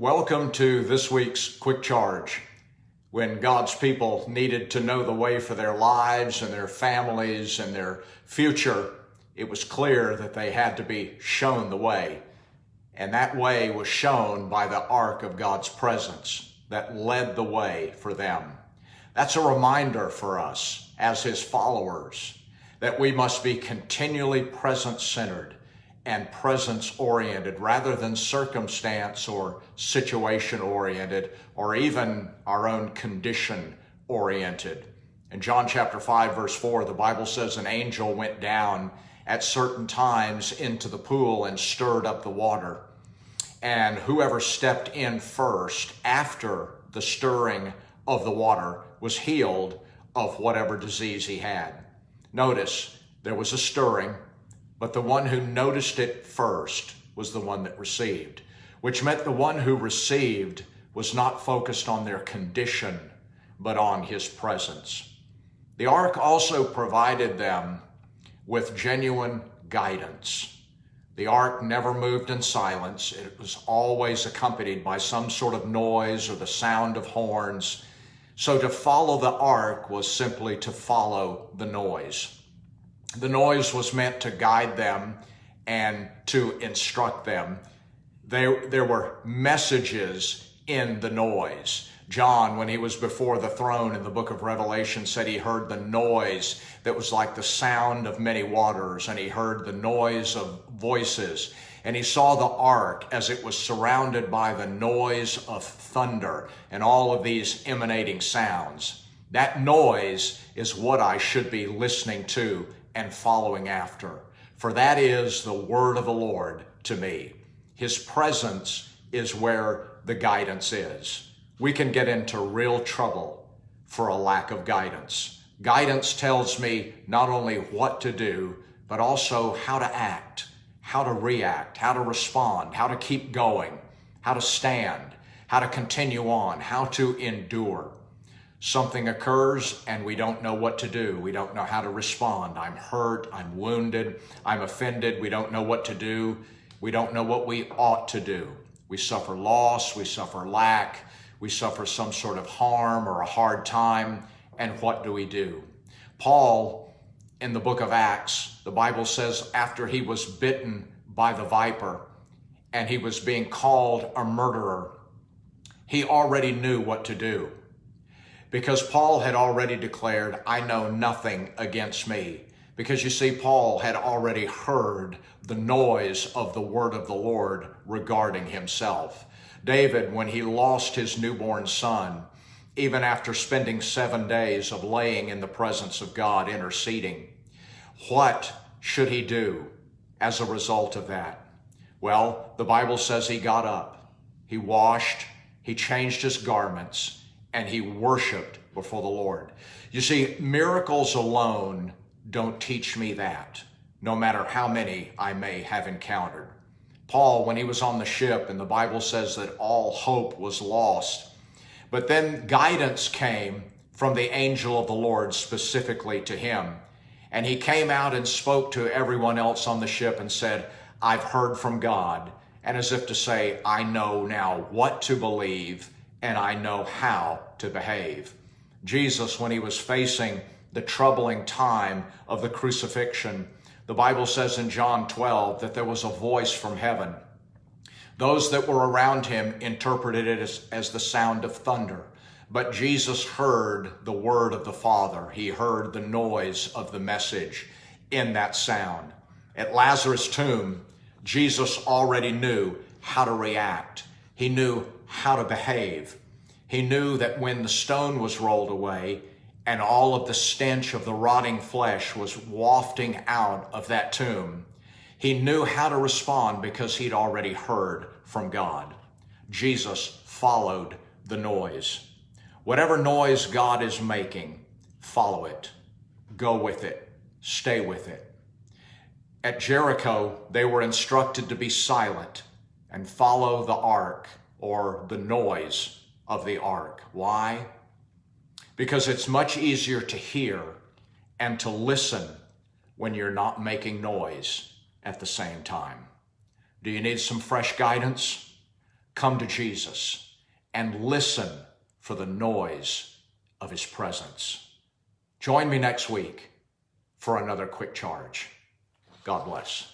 Welcome to this week's Quick Charge. When God's people needed to know the way for their lives and their families and their future, it was clear that they had to be shown the way. And that way was shown by the Ark of God's presence that led the way for them. That's a reminder for us as His followers that we must be continually present-centered and presence-oriented rather than circumstance or situation-oriented or even our own condition-oriented. In John chapter 5, verse 4, the Bible says an angel went down at certain times into the pool and stirred up the water. And whoever stepped in first after the stirring of the water was healed of whatever disease he had. Notice, there was a stirring, but the one who noticed it first was the one that received, which meant the one who received was not focused on their condition, but on His presence. The ark also provided them with genuine guidance. The ark never moved in silence. It was always accompanied by some sort of noise or the sound of horns. So to follow the ark was simply to follow the noise. The noise was meant to guide them and to instruct them. There were messages in the noise. John, when he was before the throne in the book of Revelation, said he heard the noise that was like the sound of many waters, and he heard the noise of voices. And he saw the ark as it was surrounded by the noise of thunder and all of these emanating sounds. That noise is what I should be listening to and following after, for that is the word of the Lord to me. His presence is where the guidance is. We can get into real trouble for a lack of guidance. Guidance tells me not only what to do, but also how to act, how to react, how to respond, how to keep going, how to stand, how to continue on, how to endure. Something occurs and we don't know what to do. We don't know how to respond. I'm hurt, I'm wounded, I'm offended. We don't know what to do. We don't know what we ought to do. We suffer loss, we suffer lack, we suffer some sort of harm or a hard time. And what do? Paul, in the book of Acts, the Bible says after he was bitten by the viper and he was being called a murderer, he already knew what to do. Because Paul had already declared, I know nothing against me. Because you see, Paul had already heard the noise of the word of the Lord regarding himself. David, when he lost his newborn son, even after spending 7 days of laying in the presence of God, interceding, what should he do as a result of that? Well, the Bible says he got up, he washed, he changed his garments, and he worshiped before the Lord. You see, miracles alone don't teach me that, no matter how many I may have encountered. Paul, when he was on the ship, and the Bible says that all hope was lost, but then guidance came from the angel of the Lord specifically to him. And he came out and spoke to everyone else on the ship and said, I've heard from God. And as if to say, I know now what to believe and I know how to behave. Jesus, when he was facing the troubling time of the crucifixion, the Bible says in John 12 that there was a voice from heaven. Those that were around him interpreted it as the sound of thunder. But Jesus heard the word of the Father. He heard the noise of the message in that sound. At Lazarus' tomb, Jesus already knew how to react. He knew how to behave. He knew that when the stone was rolled away and all of the stench of the rotting flesh was wafting out of that tomb, he knew how to respond because he'd already heard from God. Jesus followed the noise. Whatever noise God is making, follow it. Go with it. Stay with it. At Jericho, they were instructed to be silent and follow the ark or the noise of the ark. Why? Because it's much easier to hear and to listen when you're not making noise at the same time. Do you need some fresh guidance? come to Jesus and listen for the noise of his presence. Join me next week for another quick charge. God bless.